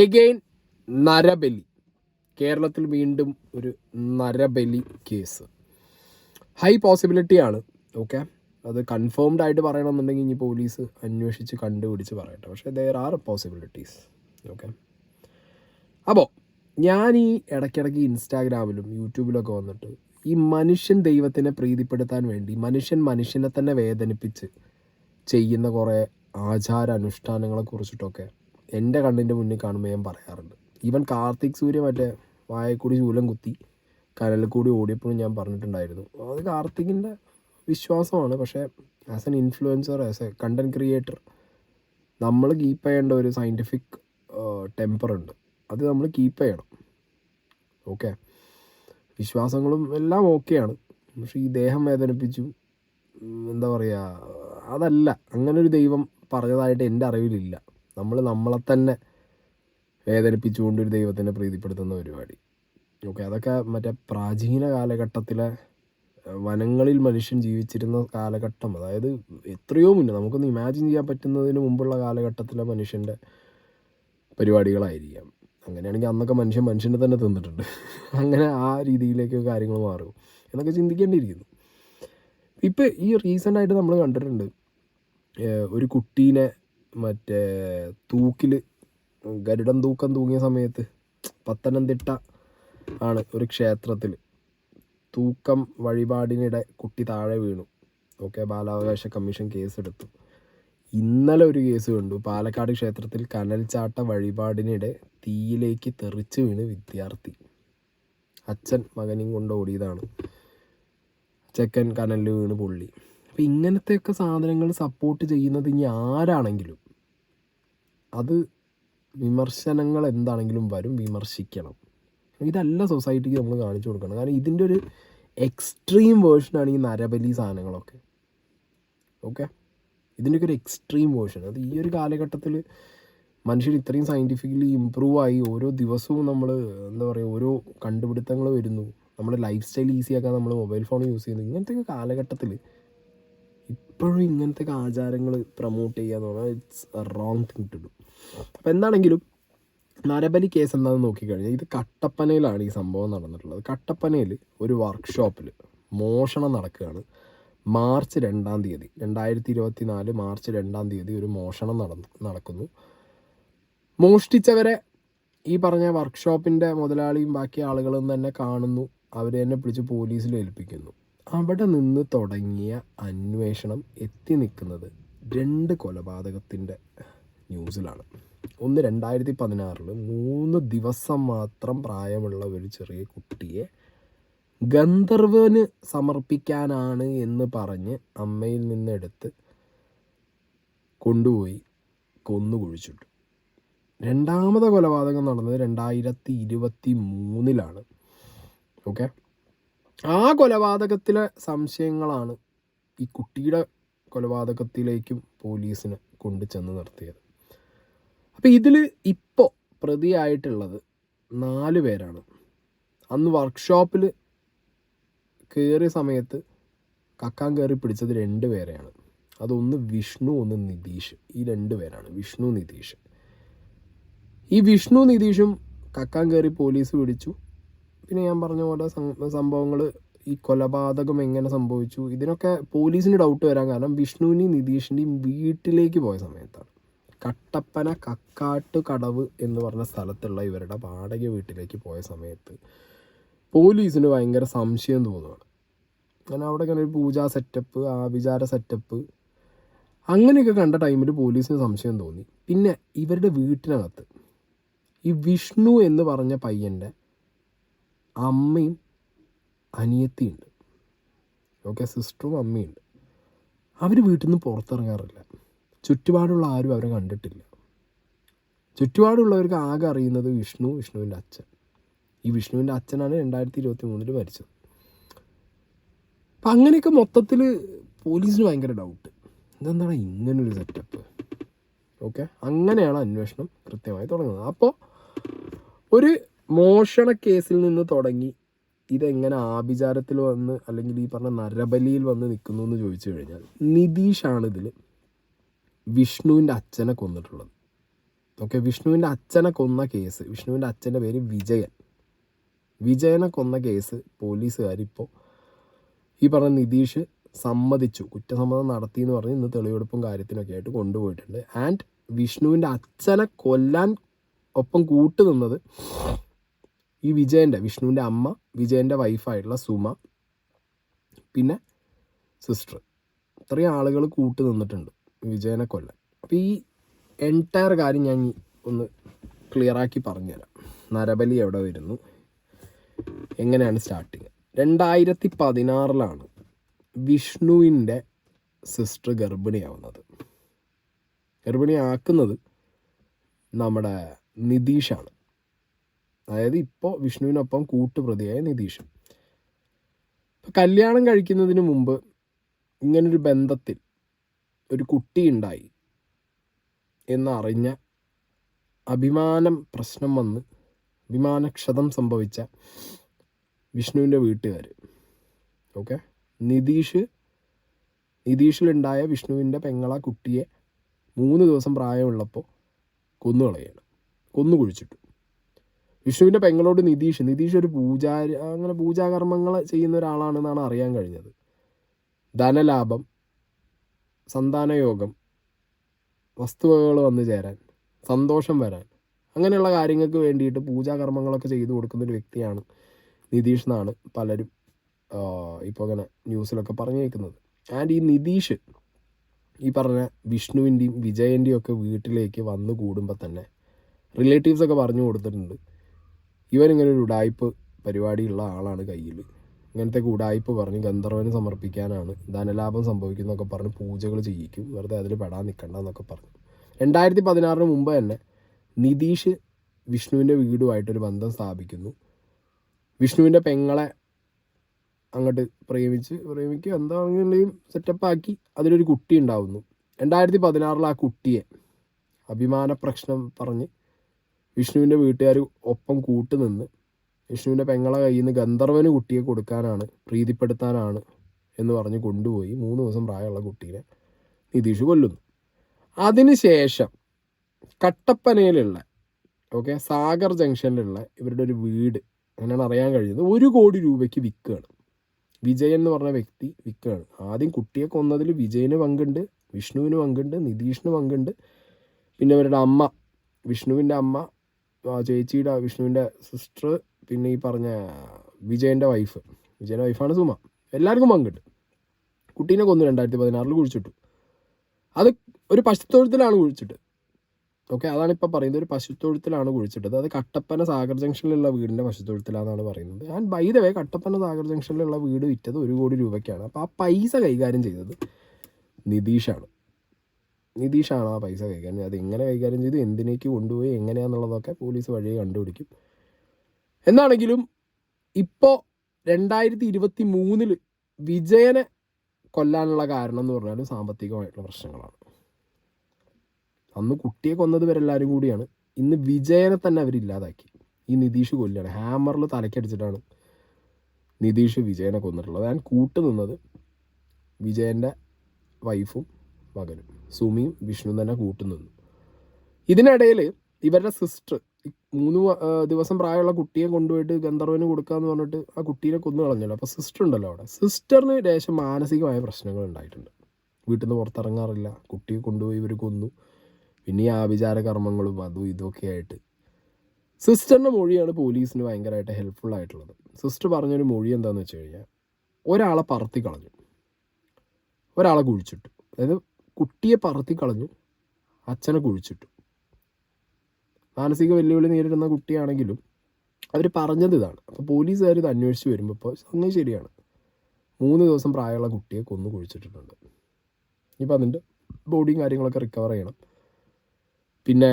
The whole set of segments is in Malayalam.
എഗെയിൻ നരബലി. കേരളത്തിൽ വീണ്ടും ഒരു നരബലി കേസ്. ഹൈ പോസിബിലിറ്റിയാണ്. ഓക്കെ, അത് കൺഫേംഡ് ആയിട്ട് പറയണമെന്നുണ്ടെങ്കിൽ ഇനി പോലീസ് അന്വേഷിച്ച് കണ്ടുപിടിച്ച് പറയട്ടെ. പക്ഷേ ദെയർ ആർ പോസിബിലിറ്റീസ്. ഓക്കെ, അപ്പോൾ ഞാൻ ഈ ഇടയ്ക്കിടയ്ക്ക് ഇൻസ്റ്റാഗ്രാമിലും യൂട്യൂബിലൊക്കെ വന്നിട്ട് ഈ മനുഷ്യൻ ദൈവത്തിനെ പ്രീതിപ്പെടുത്താൻ വേണ്ടി മനുഷ്യനെ തന്നെ വേദനിപ്പിച്ച് ചെയ്യുന്ന കുറേ ആചാര അനുഷ്ഠാനങ്ങളെ കുറിച്ചിട്ടൊക്കെ എൻ്റെ കണ്ണിൻ്റെ മുന്നിൽ കാണുമ്പോൾ ഞാൻ പറയാറുണ്ട്. ഈവൻ കാർത്തിക് സൂര്യ മറ്റേ വായക്കൂടി ശൂലം കുത്തി കനലിൽ കൂടി ഓടിയപ്പോഴും ഞാൻ പറഞ്ഞിട്ടുണ്ടായിരുന്നു, അത് കാർത്തികിൻ്റെ വിശ്വാസമാണ്. പക്ഷേ as an influencer, as A content creator, നമ്മൾ കീപ്പ് ചെയ്യേണ്ട ഒരു സയൻറ്റിഫിക് ടെമ്പറുണ്ട്. അത് നമ്മൾ കീപ്പ് ചെയ്യണം. ഓക്കെ, വിശ്വാസങ്ങളും എല്ലാം ഓക്കെയാണ്. പക്ഷേ ഈ ദേഹം വേദനിപ്പിച്ചു, എന്താ പറയുക, അതല്ല. അങ്ങനൊരു ദൈവം പറഞ്ഞതായിട്ട് എൻ്റെ അറിവിലില്ല. നമ്മളെ തന്നെ വേദനിപ്പിച്ചുകൊണ്ടൊരു ദൈവത്തിനെ പ്രീതിപ്പെടുത്തുന്ന പരിപാടി. ഓക്കെ, അതൊക്കെ മറ്റേ പ്രാചീന കാലഘട്ടത്തിലെ വനങ്ങളിൽ മനുഷ്യൻ ജീവിച്ചിരുന്ന കാലഘട്ടം, അതായത് എത്രയോ മുന്നേ, നമുക്കൊന്ന് ഇമാജിൻ ചെയ്യാൻ പറ്റുന്നതിന് മുമ്പുള്ള കാലഘട്ടത്തിലെ മനുഷ്യൻ്റെ പരിപാടികളായിരിക്കാം. അങ്ങനെയാണെങ്കിൽ അന്നൊക്കെ മനുഷ്യനെ തന്നെ തിന്നിട്ടുണ്ട്. അങ്ങനെ ആ രീതിയിലേക്ക് കാര്യങ്ങൾ മാറും എന്നൊക്കെ ചിന്തിക്കേണ്ടിയിരിക്കുന്നു. ഇപ്പം ഈ റീസെൻ്റായിട്ട് നമ്മൾ കണ്ടിട്ടുണ്ട്, ഒരു കുട്ടീനെ മറ്റേ തൂക്കിൽ ഗരുഡൻ തൂക്കം തൂങ്ങിയ സമയത്ത് പത്തനംതിട്ട ആണ് ഒരു ക്ഷേത്രത്തിൽ തൂക്കം വഴിപാടിനിടെ കുട്ടി താഴെ വീണു. ഓക്കെ, ബാലാവകാശ കമ്മീഷൻ കേസെടുത്തു. ഇന്നലെ ഒരു കേസ് കണ്ടു, പാലക്കാട് ക്ഷേത്രത്തിൽ കനൽച്ചാട്ട വഴിപാടിനിടെ തീയിലേക്ക് തെറിച്ച് വീണ് വിദ്യാർത്ഥി. അച്ഛൻ മകനെയും കൊണ്ട് ഓടിയതാണ്, ചെക്കൻ കനലിൽ വീണ് പൊള്ളി. അപ്പം ഇങ്ങനത്തെയൊക്കെ സാധനങ്ങൾ സപ്പോർട്ട് ചെയ്യുന്നത് ഇനി ആരാണെങ്കിലും അത് വിമർശനങ്ങൾ എന്താണെങ്കിലും വരും, വിമർശിക്കണം. ഇതല്ല സൊസൈറ്റിക്ക് നമ്മൾ കാണിച്ചു കൊടുക്കണം. കാരണം ഇതിൻ്റെ ഒരു എക്സ്ട്രീം വേർഷനാണ് ഈ നരബലി സാധനങ്ങളൊക്കെ. ഓക്കെ, ഇതിൻ്റെയൊക്കെ ഒരു എക്സ്ട്രീം വേർഷൻ. അത് ഈ ഒരു കാലഘട്ടത്തിൽ മനുഷ്യർ ഇത്രയും സയൻറ്റിഫിക്കലി ഇമ്പ്രൂവ് ആയി, ഓരോ ദിവസവും നമ്മൾ എന്താ പറയുക, ഓരോ കണ്ടുപിടുത്തങ്ങൾ വരുന്നു, നമ്മുടെ ലൈഫ് സ്റ്റൈൽ ഈസിയാക്കാൻ നമ്മൾ മൊബൈൽ ഫോൺ യൂസ് ചെയ്യുന്നു. ഇങ്ങനത്തെ കാലഘട്ടത്തിൽ ഇപ്പോഴും ഇങ്ങനത്തെ ആചാരങ്ങൾ പ്രൊമോട്ട് ചെയ്യുക എന്ന് പറഞ്ഞാൽ it's a wrong thing to do. അപ്പോൾ എന്താണെങ്കിലും നരബലി കേസ് എന്താണെന്ന് നോക്കിക്കഴിഞ്ഞാൽ ഇത് കട്ടപ്പനയിലാണ് ഈ സംഭവം നടന്നിട്ടുള്ളത്. കട്ടപ്പനയിൽ ഒരു വർക്ക്ഷോപ്പിൽ മോഷണം നടക്കുകയാണ്. മാർച്ച് 2-ാം തീയതി 2024 മാർച്ച് 2-ാം തീയതി ഒരു മോഷണം നടക്കുന്നു. മോഷ്ടിച്ചവരെ ഈ പറഞ്ഞ വർക്ക്ഷോപ്പിൻ്റെ മുതലാളിയും ബാക്കി ആളുകളും തന്നെ കാണുന്നു. അവർ തന്നെ പിടിച്ച് പോലീസിൽ ഏൽപ്പിക്കുന്നു. അവിടെ നിന്ന് തുടങ്ങിയ അന്വേഷണം എത്തി നിൽക്കുന്നത് 2 കൊലപാതകത്തിൻ്റെ ന്യൂസിലാണ്. ഒന്ന് 2016 3 ദിവസം മാത്രം പ്രായമുള്ള ഒരു ചെറിയ കുട്ടിയെ ഗന്ധർവന് സമർപ്പിക്കാനാണ് എന്ന് പറഞ്ഞ് അമ്മയിൽ നിന്നെടുത്ത് കൊണ്ടുപോയി കൊന്നു കുഴിച്ചിട്ടു. 2ാമത്തെ കൊലപാതകം നടന്നത് 2023 ഓക്കെ, ആ കൊലപാതകത്തിലെ സംശയങ്ങളാണ് ഈ കുട്ടിയുടെ കൊലപാതകത്തിലേക്കും പോലീസിനെ കൊണ്ടു ചെന്ന് നിർത്തിയത്. അപ്പോൾ ഇതിൽ ഇപ്പോൾ പ്രതിയായിട്ടുള്ളത് 4 പേരാണ്. അന്ന് വർക്ക്ഷോപ്പിൽ കയറിയ സമയത്ത് കക്കാൻ കയറി പിടിച്ചത് 2 പേരെയാണ്. അതൊന്ന് വിഷ്ണു, ഒന്ന് നിതീഷ്. ഈ 2 പേരാണ്, വിഷ്ണു നിതീഷ്. ഈ വിഷ്ണു നിതീഷും കക്കാൻ കയറി പോലീസ് പിടിച്ചു. പിന്നെ ഞാൻ പറഞ്ഞ പോലെ സംഭവങ്ങൾ, ഈ കൊലപാതകം എങ്ങനെ സംഭവിച്ചു, ഇതിനൊക്കെ പോലീസിന് ഡൗട്ട് വരാൻ കാരണം വിഷ്ണുവിൻ്റെയും നിതീഷിൻ്റെയും വീട്ടിലേക്ക് പോയ സമയത്താണ്. കട്ടപ്പന കക്കാട്ട് കടവ് എന്ന് പറഞ്ഞ സ്ഥലത്തുള്ള ഇവരുടെ വാടക വീട്ടിലേക്ക് പോയ സമയത്ത് പോലീസിന് ഭയങ്കര സംശയം തോന്നുകയാണ്. കാരണം അവിടെ ഒരു പൂജാ സെറ്റപ്പ്, ആഭിചാര സെറ്റപ്പ്, അങ്ങനെയൊക്കെ കണ്ട ടൈമിൽ പോലീസിന് സംശയം തോന്നി. പിന്നെ ഇവരുടെ വീട്ടിനകത്ത് ഈ വിഷ്ണു എന്ന് പറഞ്ഞ പയ്യൻ്റെ അമ്മയും അനിയത്തിയുണ്ട്. ഓക്കെ, സിസ്റ്ററും അമ്മയുണ്ട്. അവർ വീട്ടിൽ നിന്ന് പുറത്തിറങ്ങാറില്ല. ചുറ്റുപാടുള്ള ആരും അവരെ കണ്ടിട്ടില്ല. ചുറ്റുപാടുള്ളവർക്ക് ആകെ അറിയുന്നത് വിഷ്ണുവിൻ്റെ അച്ഛൻ. ഈ വിഷ്ണുവിൻ്റെ അച്ഛനാണ് 2023 മരിച്ചത്. അപ്പം അങ്ങനെയൊക്കെ മൊത്തത്തിൽ പോലീസിന് ഭയങ്കര ഡൗട്ട്, ഇതെന്താണ് ഇങ്ങനൊരു സെറ്റപ്പ്. ഓക്കെ, അങ്ങനെയാണ് അന്വേഷണം കൃത്യമായി തുടങ്ങുന്നത്. അപ്പോൾ ഒരു മോഷണ കേസിൽ നിന്ന് തുടങ്ങി ഇതെങ്ങനെ ആഭിചാരത്തിൽ വന്ന് അല്ലെങ്കിൽ ഈ പറഞ്ഞ നരബലിയിൽ വന്ന് നിൽക്കുന്നു എന്ന് ചോദിച്ചു കഴിഞ്ഞാൽ നിതീഷാണ് ഇതിൽ വിഷ്ണുവിൻ്റെ അച്ഛനെ കൊന്നിട്ടുള്ളത്. ഓക്കെ, വിഷ്ണുവിൻ്റെ അച്ഛനെ കൊന്ന കേസ്, വിഷ്ണുവിൻ്റെ അച്ഛൻ്റെ പേര് വിജയനെ കൊന്ന കേസ് പോലീസുകാരിപ്പോൾ ഈ പറഞ്ഞ നിതീഷ് സമ്മതിച്ചു, കുറ്റസമ്മതം നടത്തി എന്ന് പറഞ്ഞ് ഇന്ന് തെളിവെടുപ്പും കാര്യത്തിനൊക്കെ ആയിട്ട് കൊണ്ടുപോയിട്ടുണ്ട്. ആൻഡ് വിഷ്ണുവിൻ്റെ അച്ഛനെ കൊല്ലാൻ ഒപ്പം കൂട്ടുനിന്നത് ഈ വിഷ്ണുവിൻ്റെ അമ്മ, വിജയൻ്റെ വൈഫായിട്ടുള്ള സുമ, പിന്നെ സിസ്റ്റർ, ഇത്രയും ആളുകൾ കൂട്ടു നിന്നിട്ടുണ്ട് വിജയനെ കൊല്ലാൻ. അപ്പോൾ ഈ എൻറ്റയർ കാര്യം ഞാൻ ഒന്ന് ക്ലിയറാക്കി പറഞ്ഞുതരാം. നരബലി എവിടെ വരുന്നു, എങ്ങനെയാണ് സ്റ്റാർട്ടിങ്. 2016 വിഷ്ണുവിൻ്റെ സിസ്റ്റർ ഗർഭിണിയാക്കുന്നത് നമ്മുടെ നിതീഷാണ്. അതായത് ഇപ്പോൾ വിഷ്ണുവിനൊപ്പം കൂട്ടുപ്രതിയായ നിതീഷ്. ഇപ്പം കല്യാണം കഴിക്കുന്നതിന് മുമ്പ് ഇങ്ങനൊരു ബന്ധത്തിൽ ഒരു കുട്ടിയുണ്ടായി എന്നറിഞ്ഞ അഭിമാനക്ഷതം സംഭവിച്ച വിഷ്ണുവിൻ്റെ വീട്ടുകാർ, ഓക്കെ, നിതീഷിലുണ്ടായ വിഷ്ണുവിൻ്റെ പെങ്ങള കുട്ടിയെ 3 ദിവസം പ്രായമുള്ളപ്പോൾ കൊന്നു കുഴിച്ചിട്ടു. വിഷ്ണുവിൻ്റെ പെങ്ങളോട് നിതീഷ് ഒരു പൂജാകർമ്മങ്ങൾ ചെയ്യുന്ന ഒരാളാണെന്നാണ് അറിയാൻ കഴിഞ്ഞത്. ധനലാഭം, സന്താനയോഗം, വസ്തുവകകൾ വന്നു ചേരാൻ, സന്തോഷം വരാൻ, അങ്ങനെയുള്ള കാര്യങ്ങൾക്ക് വേണ്ടിയിട്ട് പൂജാകർമ്മങ്ങളൊക്കെ ചെയ്തു കൊടുക്കുന്നൊരു വ്യക്തിയാണ് നിതീഷ് എന്നാണ് പലരും ഇപ്പോൾ അങ്ങനെ ന്യൂസിലൊക്കെ പറഞ്ഞു കേൾക്കുന്നത്. ആൻഡ് ഈ നിതീഷ് ഈ പറഞ്ഞ വിഷ്ണുവിൻ്റെയും വിജയൻ്റെയും ഒക്കെ വീട്ടിലേക്ക് വന്നു കൂടുമ്പോൾ തന്നെ റിലേറ്റീവ്സൊക്കെ പറഞ്ഞു കൊടുത്തിട്ടുണ്ട്, ഇവനിങ്ങനെ ഒരു ഉടായ്പ് പരിപാടിയുള്ള ആളാണ് കയ്യിൽ, ഇങ്ങനത്തെ ഉടായ്പ് പറഞ്ഞ് ഗന്ധർവന് സമർപ്പിക്കാനാണ്, ധനലാഭം സംഭവിക്കുന്നതൊക്കെ പറഞ്ഞ് പൂജകൾ ചെയ്യിക്കും, വെറുതെ അതിൽ പെടാൻ നിൽക്കണ്ട എന്നൊക്കെ പറഞ്ഞു. 2016 മുമ്പ് തന്നെ നിതീഷ് വിഷ്ണുവിൻ്റെ വീടുമായിട്ടൊരു ബന്ധം സ്ഥാപിക്കുന്നു. വിഷ്ണുവിൻ്റെ പെങ്ങളെ അങ്ങോട്ട് പ്രേമിക്കുക എന്താണെങ്കിലും സെറ്റപ്പാക്കി അതിലൊരു കുട്ടി ഉണ്ടാവുന്നു. 2016 ആ കുട്ടിയെ അഭിമാന പ്രശ്നം പറഞ്ഞ് വിഷ്ണുവിൻ്റെ വീട്ടുകാർ ഒപ്പം കൂട്ടുനിന്ന് വിഷ്ണുവിൻ്റെ പെങ്ങളെ കയ്യിൽ നിന്ന് ഗന്ധർവന് കുട്ടിയെ കൊടുക്കാനാണ്, പ്രീതിപ്പെടുത്താനാണ് എന്ന് പറഞ്ഞ് കൊണ്ടുപോയി 3 ദിവസം പ്രായമുള്ള കുട്ടീനെ നിതീഷ് കൊല്ലുന്നു. അതിനുശേഷം കട്ടപ്പനയിലുള്ള സാഗർ ജംഗ്ഷനിലുള്ള ഇവരുടെ ഒരു വീട് അങ്ങനെയാണ് അറിയാൻ കഴിഞ്ഞത് 1 കോടി രൂപയ്ക്ക് വിൽക്കുകയാണ്. വിജയൻ എന്ന് പറഞ്ഞ വ്യക്തി വിൽക്കുകയാണ്. ആദ്യം കുട്ടിയെ കൊന്നതിൽ വിജയന് പങ്കുണ്ട്, വിഷ്ണുവിന് പങ്കുണ്ട്, നിതീഷിന് പങ്കുണ്ട്, പിന്നെ അവരുടെ അമ്മ, വിഷ്ണുവിൻ്റെ അമ്മ, വിഷ്ണുവിൻ്റെ സിസ്റ്റർ, പിന്നെ ഈ പറഞ്ഞ വിജയൻ്റെ വൈഫാണ് സുമ, എല്ലാവർക്കും പങ്കുണ്ട്. കുട്ടീനെ കൊന്നു 2016 കുഴിച്ചിട്ടു. അത് ഒരു പശുത്തൊഴുത്തിലാണ് കുഴിച്ചിട്ട്. ഓക്കെ, അതാണിപ്പോൾ പറയുന്നത്, ഒരു പശുത്തൊഴുത്തിലാണ് കുഴിച്ചിട്ടത്. അത് കട്ടപ്പന സാഗർ ജംഗ്ഷനിലുള്ള വീടിൻ്റെ പശുത്തൊഴുത്തിലാണെന്നാണ് പറയുന്നത്. And by the way Kattappana Sagar ജംഗ്ഷനിലുള്ള വീട് വിറ്റത് 1 കോടി രൂപയ്ക്കാണ്. അപ്പോൾ ആ പൈസ കൈകാര്യം ചെയ്തത് നിതീഷാണ് ആ പൈസ കൈകാര്യം. അത് എങ്ങനെ കൈകാര്യം ചെയ്തു, എന്തിനേക്ക് കൊണ്ടുപോയി, എങ്ങനെയാണെന്നുള്ളതൊക്കെ പോലീസ് വഴിയെ കണ്ടുപിടിക്കും. എന്നാണെങ്കിലും ഇപ്പോൾ 2023 വിജയനെ കൊല്ലാനുള്ള കാരണം എന്ന് പറഞ്ഞാൽ സാമ്പത്തികമായിട്ടുള്ള പ്രശ്നങ്ങളാണ്. അന്ന് കുട്ടിയെ കൊന്നത് ഇവരെല്ലാവരും കൂടിയാണ്. ഇന്ന് വിജയനെ തന്നെ അവരില്ലാതാക്കി. ഈ നിതീഷ് കൊല്ലുകയാണ്, ഹാമറിൽ തലക്കടിച്ചിട്ടാണ് നിതീഷ് വിജയനെ കൊന്നിട്ടുള്ളത്. ഞാൻ കൂട്ടുനിന്നത് വിജയൻ്റെ വൈഫും മകനും, സുമിയും വിഷ്ണു തന്നെ കൂട്ടുനിന്നു. ഇതിനിടയിൽ ഇവരുടെ സിസ്റ്റർ 3 ദിവസം പ്രായമുള്ള കുട്ടിയെ കൊണ്ടുപോയിട്ട് ഗന്ധർവന് കൊടുക്കാമെന്ന് പറഞ്ഞിട്ട് ആ കുട്ടീനെ കൊന്നു കളഞ്ഞല്ലോ. അപ്പോൾ സിസ്റ്റർ ഉണ്ടല്ലോ അവിടെ, സിസ്റ്ററിന് ലേശം മാനസികമായ പ്രശ്നങ്ങൾ ഉണ്ടായിട്ടുണ്ട്. വീട്ടിൽ നിന്ന് പുറത്തിറങ്ങാറില്ല, കുട്ടിയെ കൊണ്ടുപോയി ഇവർ കൊന്നു, പിന്നെ ഈ ആഭിചാര കർമ്മങ്ങളും അതും ഇതൊക്കെ ആയിട്ട്. സിസ്റ്ററിൻ്റെ മൊഴിയാണ് പോലീസിന് ഭയങ്കരമായിട്ട് ഹെൽപ്ഫുൾ ആയിട്ടുള്ളത്. സിസ്റ്റർ പറഞ്ഞൊരു മൊഴി എന്താണെന്ന് വെച്ച് കഴിഞ്ഞാൽ, ഒരാളെ പറത്തി കളഞ്ഞു, ഒരാളെ കുഴിച്ചിട്ടു. അതായത് കുട്ടിയെ പറത്തി കളഞ്ഞു, അച്ഛനെ കുഴിച്ചിട്ടു. മാനസിക വെല്ലുവിളി നേരിടുന്ന കുട്ടിയാണെങ്കിലും അവർ പറഞ്ഞത് ഇതാണ്. അപ്പോൾ പോലീസുകാർ ഇത് അന്വേഷിച്ച് വരുമ്പോൾ ഇപ്പോൾ സംഗതി ശരിയാണ്, 3 ദിവസം പ്രായമുള്ള കുട്ടിയെ കൊന്നു കുഴിച്ചിട്ടിട്ടുണ്ട്. ഇനിയിപ്പോൾ അതിൻ്റെ ബോഡിയും കാര്യങ്ങളൊക്കെ റിക്കവർ ചെയ്യണം. പിന്നെ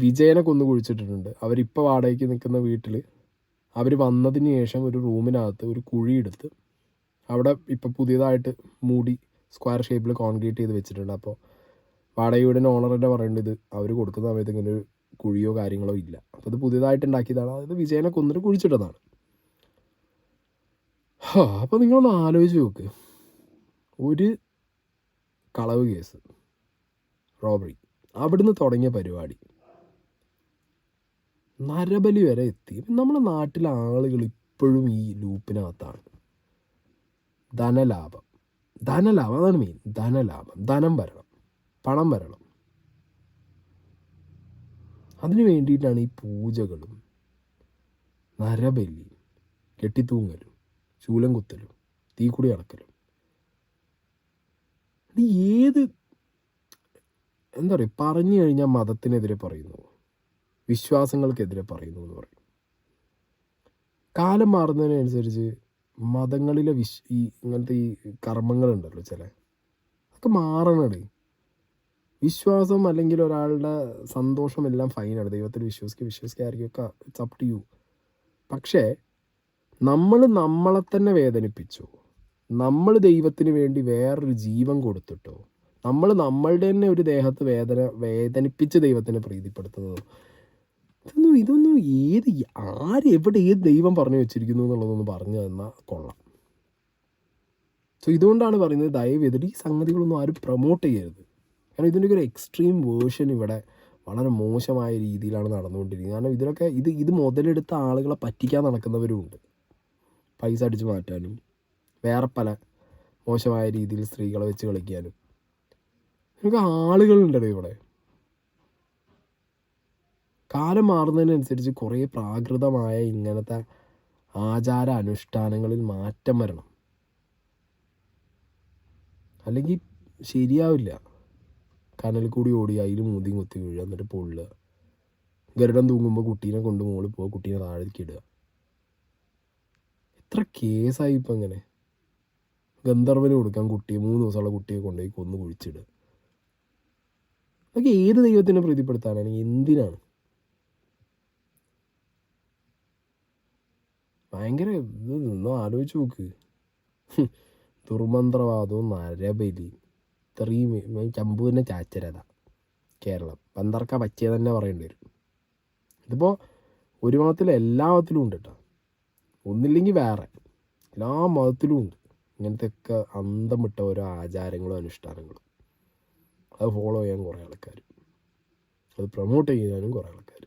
വിജയനെ കൊന്നു കുഴിച്ചിട്ടിട്ടുണ്ട്. അവരിപ്പോൾ വാടകയ്ക്ക് നിൽക്കുന്ന വീട്ടിൽ അവർ വന്നതിന് ശേഷം ഒരു റൂമിനകത്ത് ഒരു കുഴിയെടുത്ത് അവിടെ ഇപ്പോൾ പുതിയതായിട്ട് മൂടി സ്ക്വയർ ഷേപ്പിൽ കോൺക്രീറ്റ് ചെയ്ത് വെച്ചിട്ടുണ്ട്. അപ്പോൾ വാടക വീടിൻ്റെ ഓണറിൻ്റെ പറയേണ്ടത് അവർ കൊടുക്കുന്ന സമയത്ത് ഇങ്ങനെ ഒരു കുഴിയോ കാര്യങ്ങളോ ഇല്ല, അപ്പോൾ ഇത് പുതിയതായിട്ട് ഉണ്ടാക്കിയതാണ്, അതായത് വിജയനെ കൊന്നിട്ട് കുഴിച്ചിട്ടതാണ്. അപ്പോൾ നിങ്ങളൊന്ന് ആലോചിച്ച് നോക്ക്, ഒരു കളവ് കേസ്, റോബറി, അവിടുന്ന് തുടങ്ങിയ പരിപാടി നരബലി വരെ എത്തി. നമ്മുടെ നാട്ടിലെ ആളുകൾ ഇപ്പോഴും ഈ ലൂപ്പിനകത്താണ്. ധനലാഭം അതാണ് മെയിൻ. ധനം വരണം, പണം വരണം. അതിനു വേണ്ടിയിട്ടാണ് ഈ പൂജകളും നരബലിയും കെട്ടിത്തൂങ്ങലും ശൂലം കുത്തലും തീക്കുടി അടക്കലും. ഇത് എന്താ പറയുക, പറഞ്ഞു കഴിഞ്ഞാൽ മതത്തിനെതിരെ പറയുന്നു, വിശ്വാസങ്ങൾക്കെതിരെ പറയുന്നു എന്ന് പറയും. കാലം മാറുന്നതിനനുസരിച്ച് മതങ്ങളിലെ ഇങ്ങനത്തെ ഈ കർമ്മങ്ങളുണ്ടല്ലോ ചില, അതൊക്കെ മാറണേ. വിശ്വാസം അല്ലെങ്കിൽ ഒരാളുടെ സന്തോഷം എല്ലാം ഫൈനാണ്. ദൈവത്തിൽ വിശ്വസിക്കാതിരിക്കുക ഇറ്റ്സ് അപ് ടു യു. പക്ഷേ നമ്മളെ തന്നെ വേദനിപ്പിച്ചു, നമ്മൾ ദൈവത്തിന് വേണ്ടി വേറൊരു ജീവൻ കൊടുത്തിട്ടോ, നമ്മളുടെ തന്നെ ഒരു ദേഹത്ത് വേദനിപ്പിച്ച് ദൈവത്തിനെ പ്രീതിപ്പെടുത്തുന്നതോ, ഇതൊന്നും എവിടെ ഏത് ദൈവം പറഞ്ഞു വെച്ചിരിക്കുന്നു എന്നുള്ളതൊന്ന് പറഞ്ഞു തന്നാൽ കൊള്ളാം. സോ ഇതുകൊണ്ടാണ് പറയുന്നത്, ദയവ് ചെയ്തിട്ട് ഈ സംഗതികളൊന്നും ആരും പ്രൊമോട്ട് ചെയ്യരുത്. കാരണം ഇതിൻ്റെ ഒരു എക്സ്ട്രീം വേർഷൻ ഇവിടെ വളരെ മോശമായ രീതിയിലാണ് നടന്നുകൊണ്ടിരിക്കുന്നത്. കാരണം ഇതിലൊക്കെ ഇത് മുതലെടുത്ത ആളുകളെ പറ്റിക്കാൻ നടക്കുന്നവരുമുണ്ട്, പൈസ അടിച്ച് മാറ്റാനും വേറെ പല മോശമായ രീതിയിൽ സ്ത്രീകളെ വെച്ച് കളിക്കാനും. നമുക്ക് ആളുകളുണ്ടല്ലോ ഇവിടെ. കാലം മാറുന്നതിനനുസരിച്ച് കുറേ പ്രാകൃതമായ ഇങ്ങനത്തെ ആചാര അനുഷ്ഠാനങ്ങളിൽ മാറ്റം വരണം, അല്ലെങ്കിൽ ശരിയാവില്ല. കനൽ കൂടി ഓടി അതിൽ മൂതി കുത്തി വീഴുക, എന്നിട്ട് പൊള്ളുക, ഗരുഡൻ തൂങ്ങുമ്പോൾ കുട്ടീനെ കൊണ്ട് മുകളിൽ പോവുക, കുട്ടീനെ താഴേക്ക് ഇടുക. എത്ര കേസായി ഇപ്പം അങ്ങനെ. ഗന്ധർവന് കൊടുക്കാൻ കുട്ടിയെ 3 ദിവസമുള്ള കുട്ടിയെ കൊണ്ടുപോയി കൊന്ന് കുഴിച്ചിടുക. അതൊക്കെ ഏത് ദൈവത്തിനെ പ്രീതിപ്പെടുത്താനാണ്? എന്തിനാണ്? ഭയങ്കര ഇത് നിന്നോ ആലോചിച്ച് നോക്ക്. ദുർമന്ത്രവാദവും നരബലി ഇത്രയും ചമ്പുവിൻ്റെ ചാച്ചരത കേരളം പന്തർക്ക പറ്റിയ തന്നെ പറയേണ്ടി വരും. ഇതിപ്പോൾ ഒരു മതത്തിലും എല്ലാ മതത്തിലും ഉണ്ട് കേട്ടോ, ഒന്നില്ലെങ്കിൽ വേറെ എല്ലാ മതത്തിലും ഉണ്ട് ഇങ്ങനത്തെയൊക്കെ അന്തം വിട്ട ഓരോ ആചാരങ്ങളും അനുഷ്ഠാനങ്ങളും. അത് ഫോളോ ചെയ്യാൻ കുറേ ആൾക്കാർ, അത് പ്രൊമോട്ട് ചെയ്യാനും കുറേ ആൾക്കാർ.